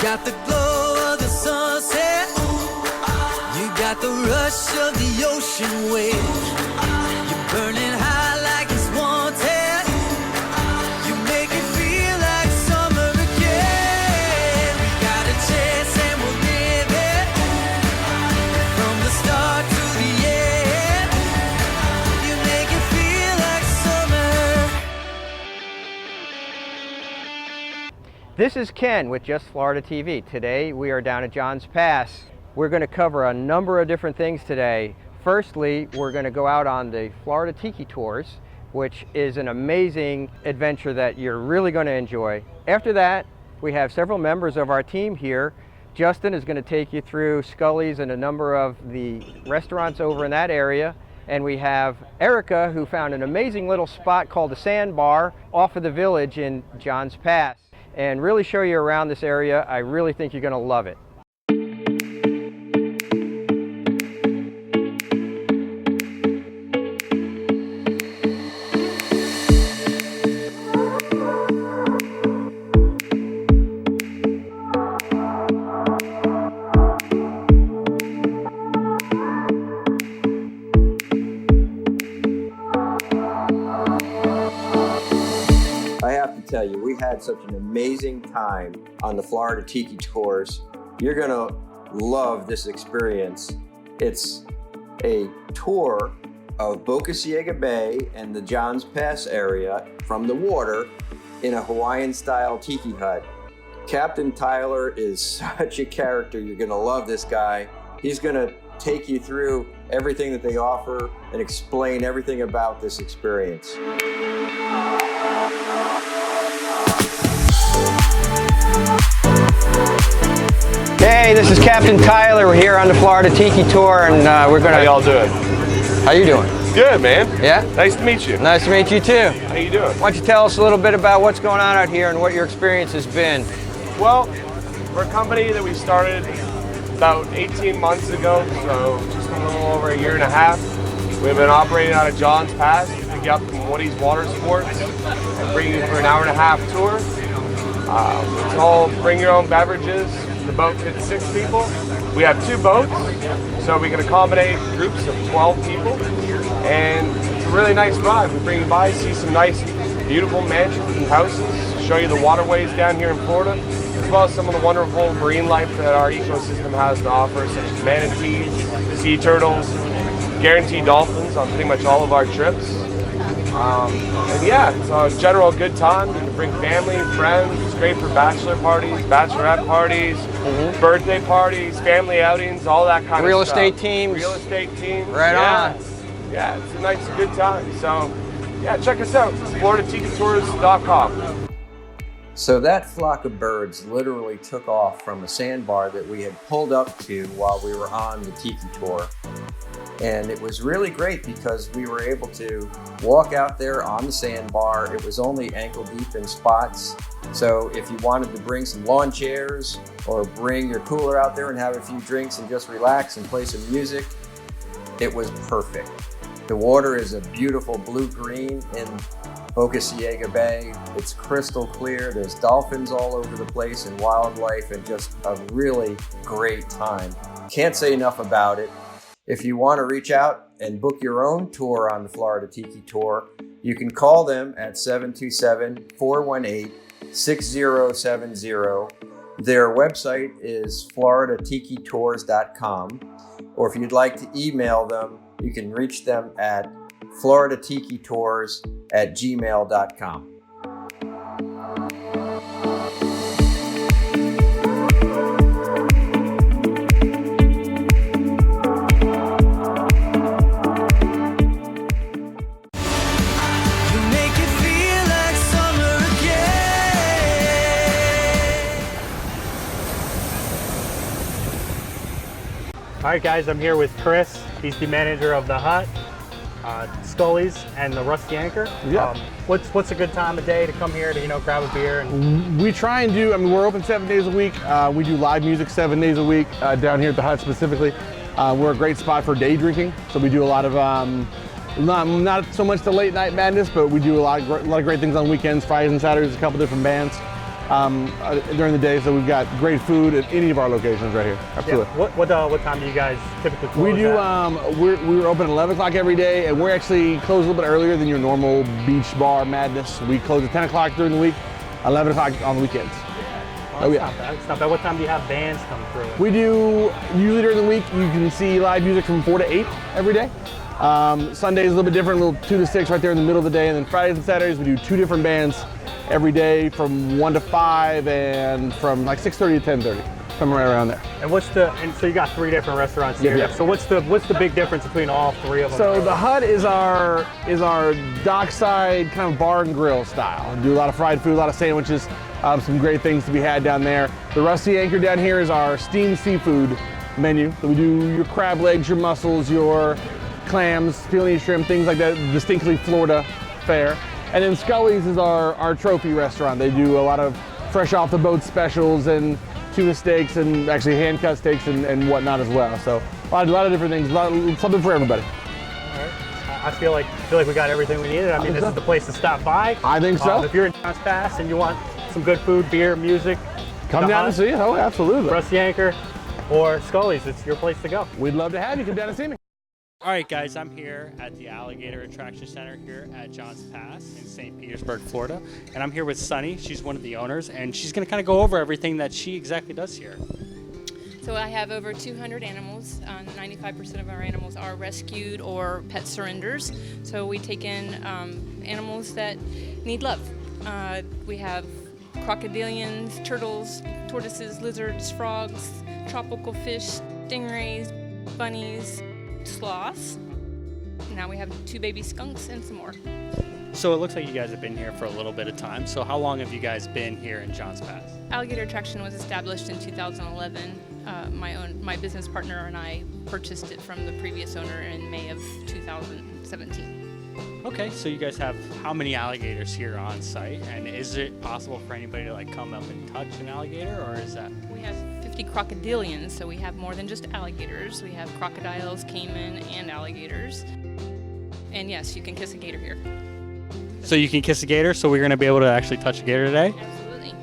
got the glow of the sunset. You got the rush of the ocean wave. You're burning high like it's wanted. You make it feel like summer again. We got a chance and we'll live it. From the start to the end. You make it feel like summer. This is Ken with Just Florida TV. Today we are down at John's Pass. We're going to cover a number of different things today. Firstly, we're going to go out on the Florida Tiki Tours, which is an amazing adventure that you're really going to enjoy. After that, we have several members of our team here. Justin is going to take you through Scully's and a number of the restaurants over in that area. And we have Erica, who found an amazing little spot called the Sandbar off of the village in John's Pass, and really show you around this area. I really think you're going to love it. I have to tell you, we had such an amazing time on the Florida Tiki Tours. You're gonna love this experience. It's a tour of Boca Ciega Bay and the Johns Pass area from the water in a Hawaiian-style tiki hut. Captain Tyler is such a character. You're gonna love this guy. He's gonna take you through everything that they offer and explain everything about this experience. Hey, this is Captain Tyler. We're here on the Florida Tiki Tour, and we're gonna. How y'all doing? How you doing? Good, man. Yeah. Nice to meet you. Nice to meet you too. How you doing? Why don't you tell us a little bit about what's going on out here and what your experience has been? Well, we're a company that we started about 18 months ago, so just a little over a year and a half. We've been operating out of John's Pass to pick you up from Woody's Water Sports and bring you for an hour-and-a-half tour. It's all bring your own beverages. The boat fits 6 people. We have 2 boats, so we can accommodate groups of 12 people. And it's a really nice ride. We bring you by, see some nice, beautiful mansions and houses, show you the waterways down here in Florida, as well as some of the wonderful marine life that our ecosystem has to offer, such as manatees, sea turtles, guaranteed dolphins on pretty much all of our trips. And yeah, it's a general good time. You can bring family and friends. It's great for bachelor parties, bachelorette parties, birthday parties, family outings, all that kind Real of stuff. estate teams. Real estate teams. Right yeah. on. Yeah, it's a nice, good time. So yeah, check us out. FloridaTikiTours.com. So that flock of birds literally took off from a sandbar that we had pulled up to while we were on the Tiki Tour. And it was really great because we were able to walk out there on the sandbar. It was only ankle deep in spots. So if you wanted to bring some lawn chairs or bring your cooler out there and have a few drinks and just relax and play some music, it was perfect. The water is a beautiful blue-green in Boca Ciega Bay. It's crystal clear. There's dolphins all over the place and wildlife, and just a really great time. Can't say enough about it. If you want to reach out and book your own tour on the Florida Tiki Tour, you can call them at 727-418-6070. Their website is FloridaTikiTours.com. Or if you'd like to email them, you can reach them at FloridaTikiTours@gmail.com. All right, guys, I'm here with Chris. He's the manager of the Hut, Scully's, and the Rusty Anchor. Yeah. What's a good time of day to come here to grab a beer? And We try and do. I mean, we're open 7 days a week. We do live music 7 days a week down here at the Hut specifically. We're a great spot for day drinking, so we do a lot of not so much the late night madness, but we do a lot of great things on weekends, Fridays and Saturdays. A couple different bands. during the day. So we've got great food at any of our locations right here. Absolutely. Yeah. What time do you guys typically close? We do. At? We're open at 11 o'clock every day, and we're actually closed a little bit earlier than your normal beach bar madness. We close at 10 o'clock during the week, 11 o'clock on the weekends. Oh, yeah. Not bad. It's not bad. What time do you have bands come through? We do, usually during the week, you can see live music from 4 to 8 every day. Sundays a little bit different, a little 2 to 6 right there in the middle of the day. And then Fridays and Saturdays, we do 2 different bands every day from 1 to 5 and from like 6:30 to 10:30, somewhere right around there. And so you got 3 different restaurants here. Yeah. So what's the big difference between all 3 of them? So the Hut is our dockside kind of bar and grill style. We do a lot of fried food, a lot of sandwiches, some great things to be had down there. The Rusty Anchor down here is our steamed seafood menu. So we do your crab legs, your mussels, your clams, peony shrimp, things like that, distinctly Florida fare. And then Scully's is our trophy restaurant. They do a lot of fresh off the boat specials and tuna steaks and actually hand cut steaks and whatnot as well. So a lot of different things, something for everybody. All right. I feel like we got everything we needed. I mean, this is the place to stop by. I think so. If you're in Johns Pass and you want some good food, beer, music, come down and see it. Oh, absolutely. Rusty Anchor or Scully's, it's your place to go. We'd love to have you come down and see me. All right, guys, I'm here at the Alligator Attraction Center here at Johns Pass in St. Petersburg, Florida. And I'm here with Sunny. She's one of the owners, and she's going to kind of go over everything that she exactly does here. So I have over 200 animals. 95% of our animals are rescued or pet surrenders. So we take in animals that need love. We have crocodilians, turtles, tortoises, lizards, frogs, tropical fish, stingrays, bunnies, sloths. Now we have 2 baby skunks and some more. So it looks like you guys have been here for a little bit of time. So how long have you guys been here in Johns Pass? Alligator Attraction was established in 2011. My business partner and I purchased it from the previous owner in May of 2017. Okay, so you guys have how many alligators here on site? And is it possible for anybody to like come up and touch an alligator, or is that? We have 50 crocodilians, so we have more than just alligators. We have crocodiles, caiman, and alligators. And yes, you can kiss a gator here. So you can kiss a gator, so we're going to be able to actually touch a gator today? Absolutely.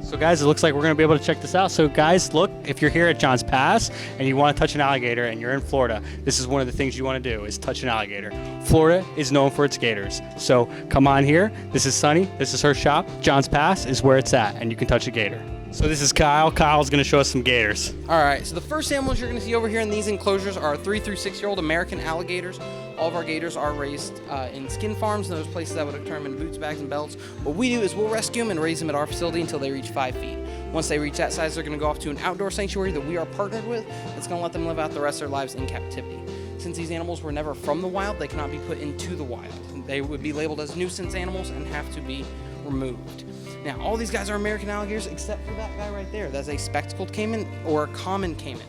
So guys, it looks like we're going to be able to check this out. So guys, look, if you're here at Johns Pass and you want to touch an alligator and you're in Florida, this is one of the things you want to do is touch an alligator. Florida is known for its gators. So come on here. This is Sunny. This is her shop. Johns Pass is where it's at, and you can touch a gator. So this is Kyle. Kyle's going to show us some gators. All right, so the first animals you're going to see over here in these enclosures are 3 through 6-year-old American alligators. All of our gators are raised in skin farms and those places that would determine boots, bags, and belts. What we do is we'll rescue them and raise them at our facility until they reach 5 feet. Once they reach that size, they're going to go off to an outdoor sanctuary that we are partnered with. It's going to let them live out the rest of their lives in captivity. Since these animals were never from the wild, they cannot be put into the wild. They would be labeled as nuisance animals and have to be removed. Now, all these guys are American alligators except for that guy right there. That's a spectacled caiman or a common caiman.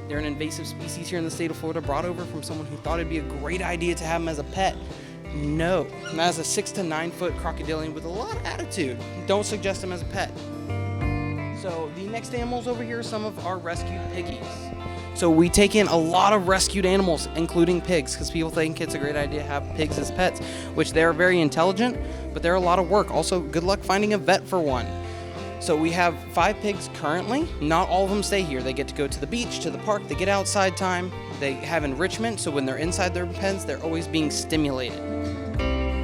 They're an invasive species here in the state of Florida, brought over from someone who thought it'd be a great idea to have them as a pet. No, that is a 6 to 9 foot crocodilian with a lot of attitude. Don't suggest them as a pet. So the next animals over here are some of our rescued piggies. So we take in a lot of rescued animals, including pigs, because people think it's a great idea to have pigs as pets, which they're very intelligent, but they're a lot of work. Also, good luck finding a vet for one. So we have 5 pigs currently. Not all of them stay here. They get to go to the beach, to the park. They get outside time. They have enrichment, so when they're inside their pens, they're always being stimulated.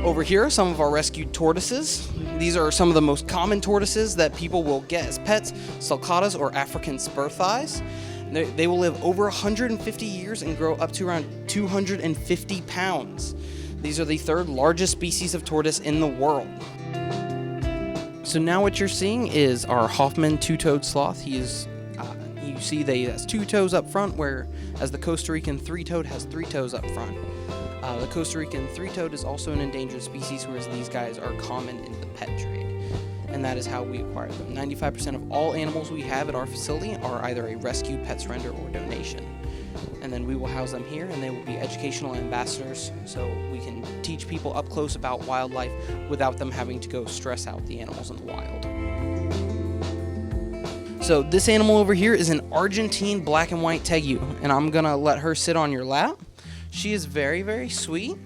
Over here are some of our rescued tortoises. These are some of the most common tortoises that people will get as pets, sulcatas or African spur thighs. They will live over 150 years and grow up to around 250 pounds. These are the 3rd largest species of tortoise in the world. So now what you're seeing is our Hoffman 2-toed sloth. He is, you see he has 2 toes up front, whereas the Costa Rican 3-toed has 3 toes up front. The Costa Rican 3-toed is also an endangered species, whereas these guys are common in the pet trade. And that is how we acquire them. 95% of all animals we have at our facility are either a rescue, pet surrender, or donation. And then we will house them here, and they will be educational ambassadors, so we can teach people up close about wildlife without them having to go stress out the animals in the wild. So this animal over here is an Argentine black and white tegu, and I'm gonna let her sit on your lap. She is very, very sweet.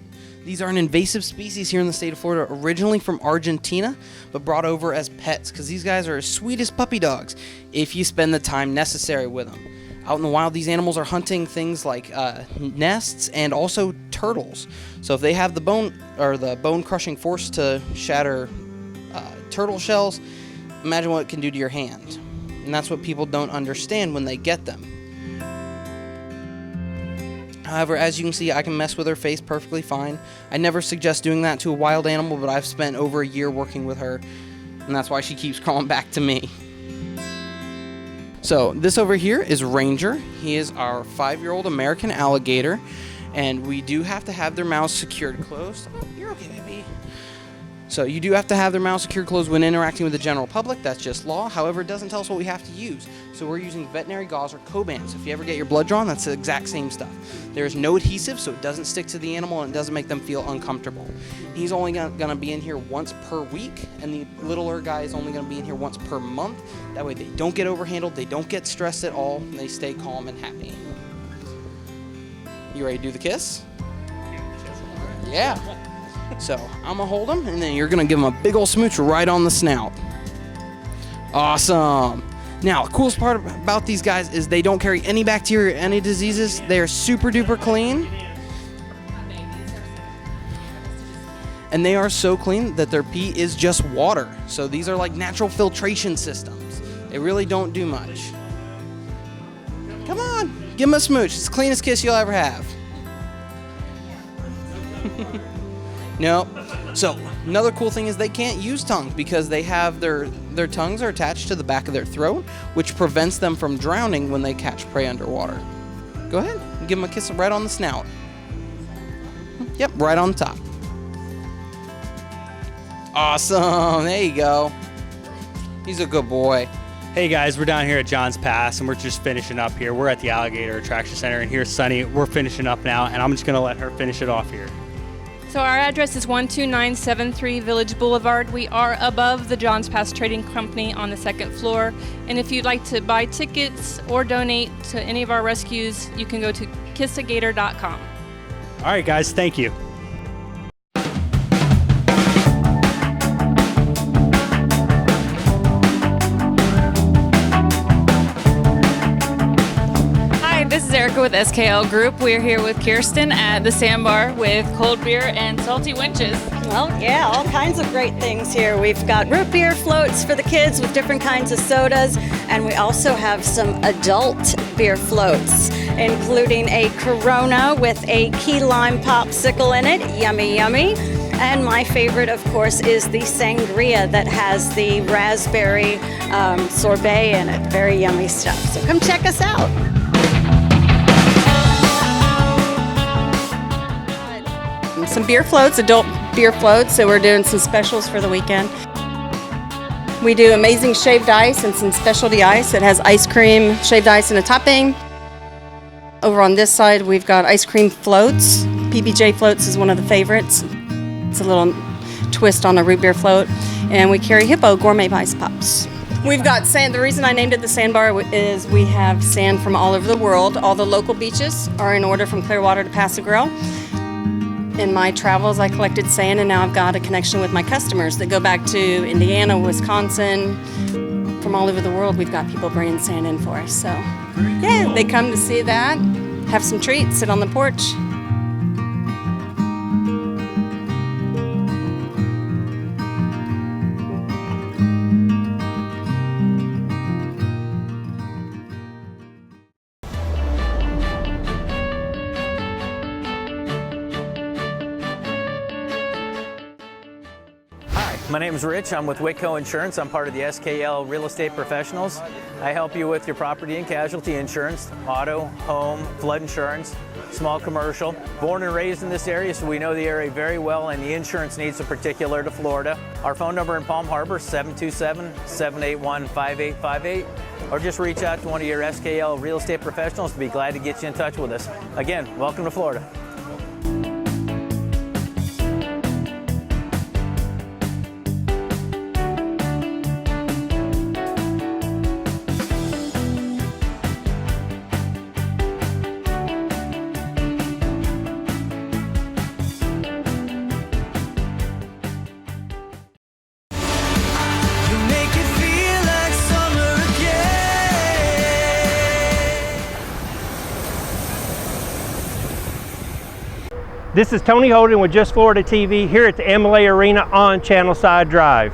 These are an invasive species here in the state of Florida, originally from Argentina, but brought over as pets because these guys are as sweet as puppy dogs if you spend the time necessary with them. Out in the wild, these animals are hunting things like nests and also turtles. So if they have the bone crushing force to shatter turtle shells, imagine what it can do to your hand. And that's what people don't understand when they get them. However, as you can see, I can mess with her face perfectly fine. I never suggest doing that to a wild animal, but I've spent over a year working with her, and that's why she keeps crawling back to me. So this over here is Ranger. He is our 5-year-old American alligator, and we do have to have their mouths secured closed. Oh, you're okay, baby. So you do have to have their mouths secured closed when interacting with the general public. That's just law. However, it doesn't tell us what we have to use. So we're using veterinary gauze or Cobans. If you ever get your blood drawn, that's the exact same stuff. There's no adhesive, so it doesn't stick to the animal and it doesn't make them feel uncomfortable. He's only going to be in here once per week, and the littler guy is only going to be in here once per month. That way they don't get overhandled, they don't get stressed at all, and they stay calm and happy. You ready to do the kiss? Yeah. So I'm gonna hold him, and then you're gonna give him a big old smooch right on the snout. Awesome. Now, the coolest part about these guys is they don't carry any bacteria or any diseases. They are super duper clean. And they are so clean that their pee is just water. So these are like natural filtration systems. They really don't do much. Come on, give him a smooch. It's the cleanest kiss you'll ever have. No. So another cool thing is they can't use tongue because they have their tongues are attached to the back of their throat, which prevents them from drowning when they catch prey underwater. Go ahead and give them a kiss right on the snout. Yep, right on the top. Awesome. There you go. He's a good boy. Hey guys, we're down here at John's Pass and we're just finishing up here. We're at the Alligator Attraction Center, and here's Sunny. We're finishing up now, and I'm just gonna let her finish it off here. So our address is 12973 Village Boulevard. We are above the John's Pass Trading Company on the 2nd floor. And if you'd like to buy tickets or donate to any of our rescues, you can go to kissagator.com. All right, guys, thank you. This is Erica with SKL Group. We're here with Kirsten at the Sandbar with cold beer and salty winches. Well, yeah, all kinds of great things here. We've got root beer floats for the kids with different kinds of sodas, and we also have some adult beer floats, including a Corona with a key lime popsicle in it. Yummy, yummy. And my favorite, of course, is the sangria that has the raspberry sorbet in it. Very yummy stuff. So come check us out. Some beer floats, adult beer floats, so we're doing some specials for the weekend. We do amazing shaved ice and some specialty ice. It has ice cream, shaved ice, and a topping. Over on this side, we've got ice cream floats. PBJ floats is one of the favorites. It's a little twist on a root beer float. And we carry Hippo gourmet ice pops. We've got sand. The reason I named it the Sandbar is we have sand from all over the world. All the local beaches are in order from Clearwater to Paso Grill. In my travels, I collected sand, and now I've got a connection with my customers that go back to Indiana, Wisconsin. From all over the world, we've got people bringing sand in for us. So, yeah, they come to see that, have some treats, sit on the porch. My name is Rich. I'm with Whitco Insurance. I'm part of the SKL Real Estate Professionals. I help you with your property and casualty insurance, auto, home, flood insurance, small commercial. Born and raised in this area, so we know the area very well, and the insurance needs are particular to Florida. Our phone number in Palm Harbor is 727-781-5858, or just reach out to one of your SKL Real Estate Professionals to be glad to get you in touch with us. Again, welcome to Florida. This is Tony Holden with Just Florida TV here at the MLA Arena on Channelside Drive,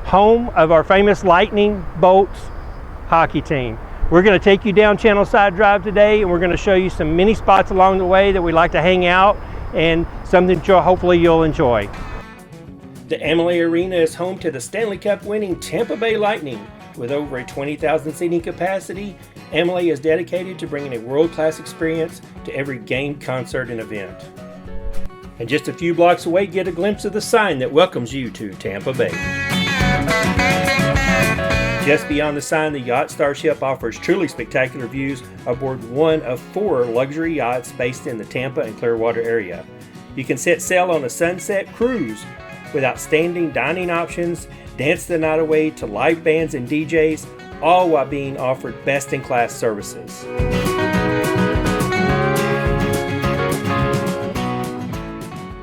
home of our famous Lightning Bolts hockey team. We're going to take you down Channelside Drive today, and we're going to show you some mini spots along the way that we like to hang out and something hopefully you'll enjoy. The MLA Arena is home to the Stanley Cup winning Tampa Bay Lightning. With over a 20,000 seating capacity, MLA is dedicated to bringing a world-class experience to every game, concert, and event. And just a few blocks away, get a glimpse of the sign that welcomes you to Tampa Bay. Just beyond the sign, the Yacht Starship offers truly spectacular views aboard one of 4 luxury yachts based in the Tampa and Clearwater area. You can set sail on a sunset cruise with outstanding dining options, dance the night away to live bands and DJs, all while being offered best-in-class services.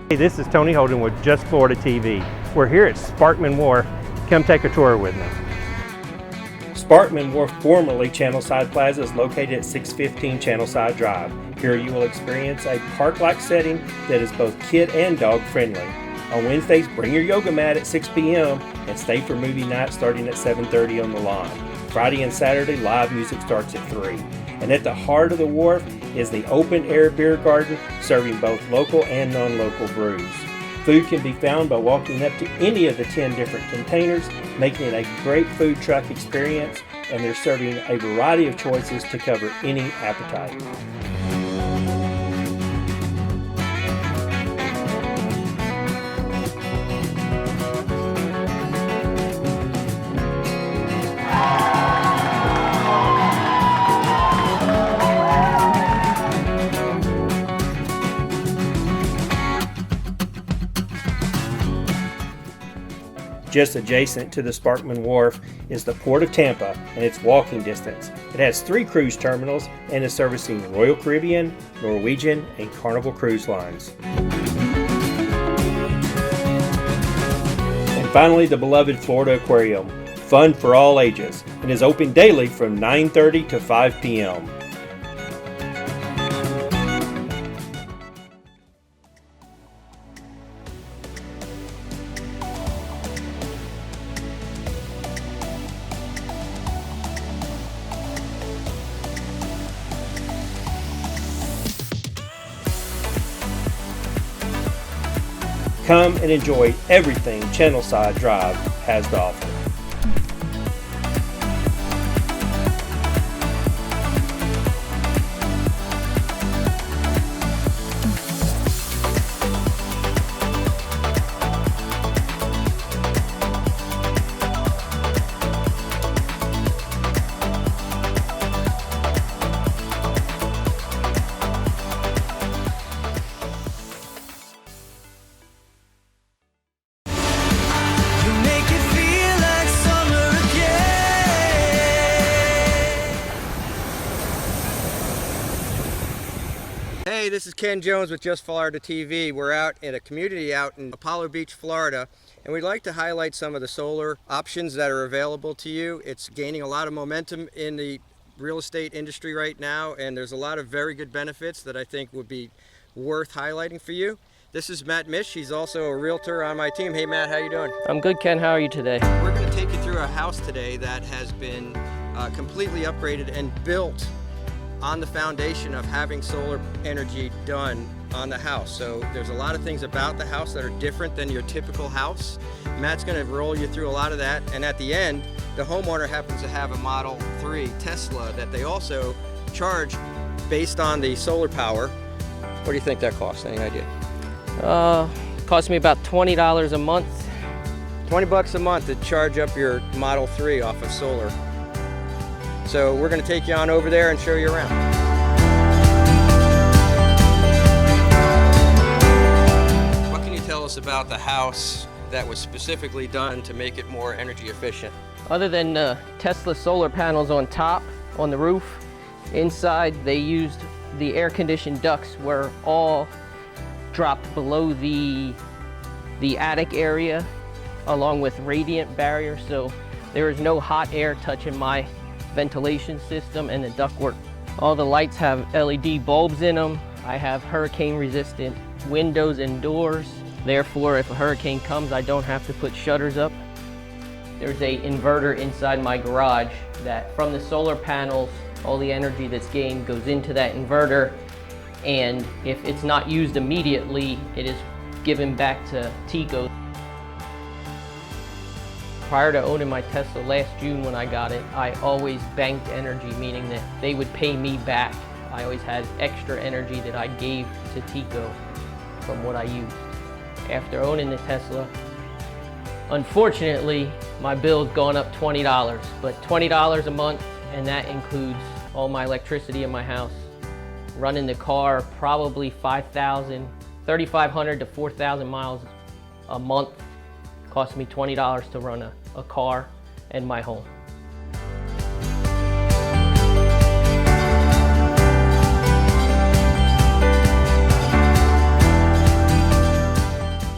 Hey, this is Tony Holden with Just Florida TV. We're here at Sparkman Wharf. Come take a tour with me. Sparkman Wharf, formerly Channelside Plaza, is located at 615 Channelside Drive. Here you will experience a park-like setting that is both kid and dog friendly. On Wednesdays, bring your yoga mat at 6 p.m. and stay for movie night starting at 7:30 on the lawn. Friday and Saturday, live music starts at 3. And at the heart of the wharf is the open-air beer garden, serving both local and non-local brews. Food can be found by walking up to any of the 10 different containers, making it a great food truck experience, and they're serving a variety of choices to cover any appetite. Just adjacent to the Sparkman Wharf is the Port of Tampa, and it's walking distance. It has 3 cruise terminals and is servicing Royal Caribbean, Norwegian, and Carnival cruise lines. And finally, the beloved Florida Aquarium, fun for all ages, and is open daily from 9:30 to 5 p.m. Come and enjoy everything Channelside Drive has to offer. Hey, this is Ken Jones with Just Florida TV. We're out at a community out in Apollo Beach, Florida, and we'd like to highlight some of the solar options that are available to you. It's gaining a lot of momentum in the real estate industry right now, and there's a lot of very good benefits that I think would be worth highlighting for you. This is Matt Mish. He's also a realtor on my team. Hey Matt, how you doing? I'm good, Ken. How are you today? We're going to take you through a house today that has been completely upgraded and built on the foundation of having solar energy done on the house. So there's a lot of things about the house that are different than your typical house. Matt's going to roll you through a lot of that, and at the end, the homeowner happens to have a Model 3 Tesla that they also charge based on the solar power. What do you think that costs? Any idea? Cost me about $20 a month. 20 bucks a month to charge up your Model 3 off of solar. So we're going to take you on over there and show you around. What can you tell us about the house that was specifically done to make it more energy efficient? Other than Tesla solar panels on top, on the roof, inside they used the air-conditioned ducts were all dropped below the attic area, along with radiant barriers, so there is no hot air touching my ventilation system and the ductwork. All the lights have LED bulbs in them. I have hurricane resistant windows and doors. Therefore, if a hurricane comes, I don't have to put shutters up. There's a inverter inside my garage that from the solar panels, all the energy that's gained goes into that inverter, and if it's not used immediately, it is given back to TECO. Prior to owning my Tesla last June when I got it, I always banked energy, meaning that they would pay me back. I always had extra energy that I gave to TECO from what I used. After owning the Tesla, unfortunately, my bill's gone up $20, but $20 a month, and that includes all my electricity in my house. Running the car probably 3,500 to 4,000 miles a month. Cost me $20 to run a car and my home.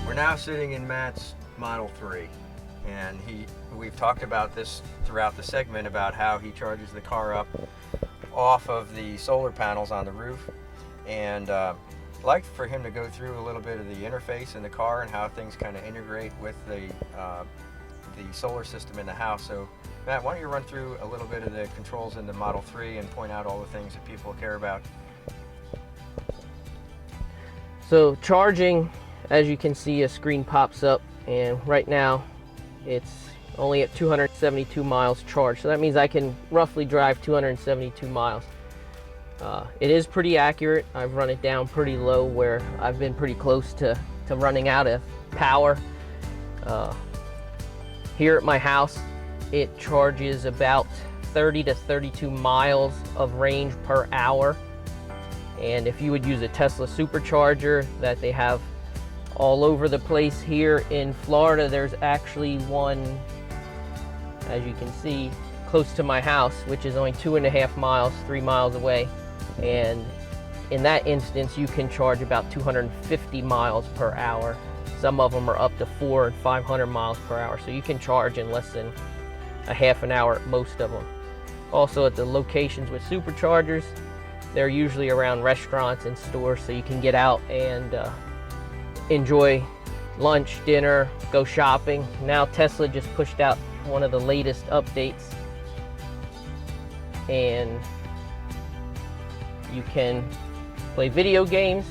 We're now sitting in Matt's Model 3, and we've talked about this throughout the segment about how he charges the car up off of the solar panels on the roof, and I'd like for him to go through a little bit of the interface in the car and how things kind of integrate with the solar system in the house. So Matt, why don't you run through a little bit of the controls in the Model 3 and point out all the things that people care about. So charging, as you can see, a screen pops up, and right now it's only at 272 miles charged. So that means I can roughly drive 272 miles. It is pretty accurate. I've run it down pretty low where I've been pretty close to running out of power. Here at my house, it charges about 30 to 32 miles of range per hour. And if you would use a Tesla supercharger that they have all over the place here in Florida, there's actually one, as you can see, close to my house, which is only 2.5 miles, 3 miles away. And in that instance, you can charge about 250 miles per hour. Some of them are up to 400 and 500 miles per hour. So you can charge in less than a half an hour at most of them. Also at the locations with superchargers, they're usually around restaurants and stores, so you can get out and enjoy lunch, dinner, go shopping. Now Tesla just pushed out one of the latest updates, and you can play video games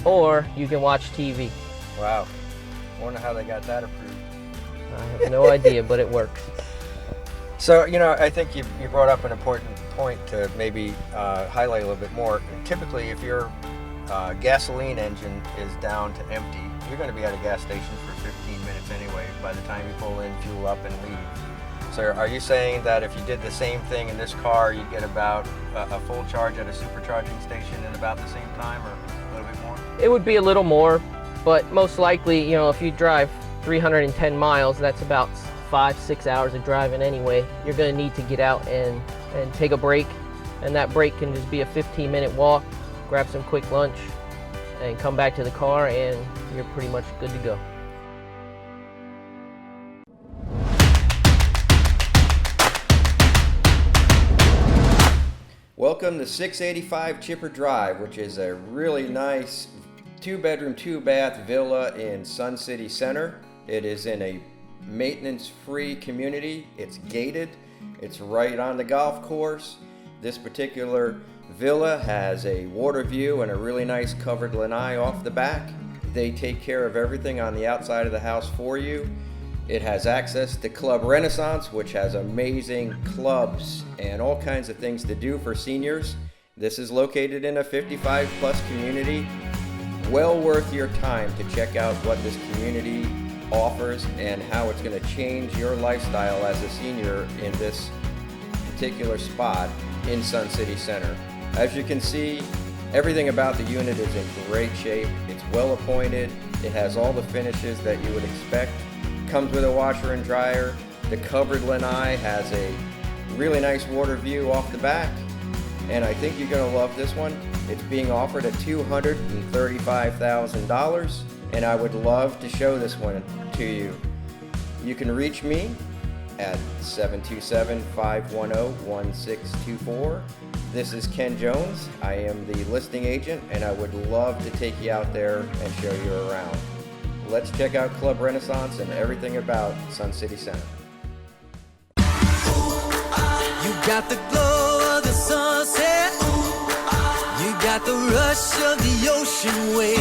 or you can watch TV. Wow. I wonder how they got that approved. I have no idea, but it works. So, I think you brought up an important point to maybe highlight a little bit more. Typically, if your gasoline engine is down to empty, you're going to be at a gas station for 15 minutes anyway by the time you pull in, fuel up, and leave. So are you saying that if you did the same thing in this car, you'd get about a full charge at a supercharging station in about the same time, or a little bit more? It would be a little more, but most likely, if you drive 310 miles, that's about 5-6 hours of driving anyway. You're going to need to get out and take a break, and that break can just be a 15-minute walk, grab some quick lunch, and come back to the car, and you're pretty much good to go. Welcome to 685 Chipper Drive, which is a really nice 2-bedroom, 2-bath villa in Sun City Center. It is in a maintenance-free community. It's gated. It's right on the golf course. This particular villa has a water view and a really nice covered lanai off the back. They take care of everything on the outside of the house for you. It has access to Club Renaissance, which has amazing clubs and all kinds of things to do for seniors. This is located in a 55-plus community. Well worth your time to check out what this community offers and how it's going to change your lifestyle as a senior in this particular spot in Sun City Center. As you can see, everything about the unit is in great shape. It's well appointed. It has all the finishes that you would expect. Comes with a washer and dryer. The covered lanai has a really nice water view off the back, and I think you're going to love this one. It's being offered at $235,000, and I would love to show this one to you. You can reach me at 727-510-1624. This is Ken Jones. I am the listing agent, and I would love to take you out there and show you around. Let's check out Club Renaissance and everything about Sun City Center. You got the glow of the sunset. You got the rush of the ocean wave.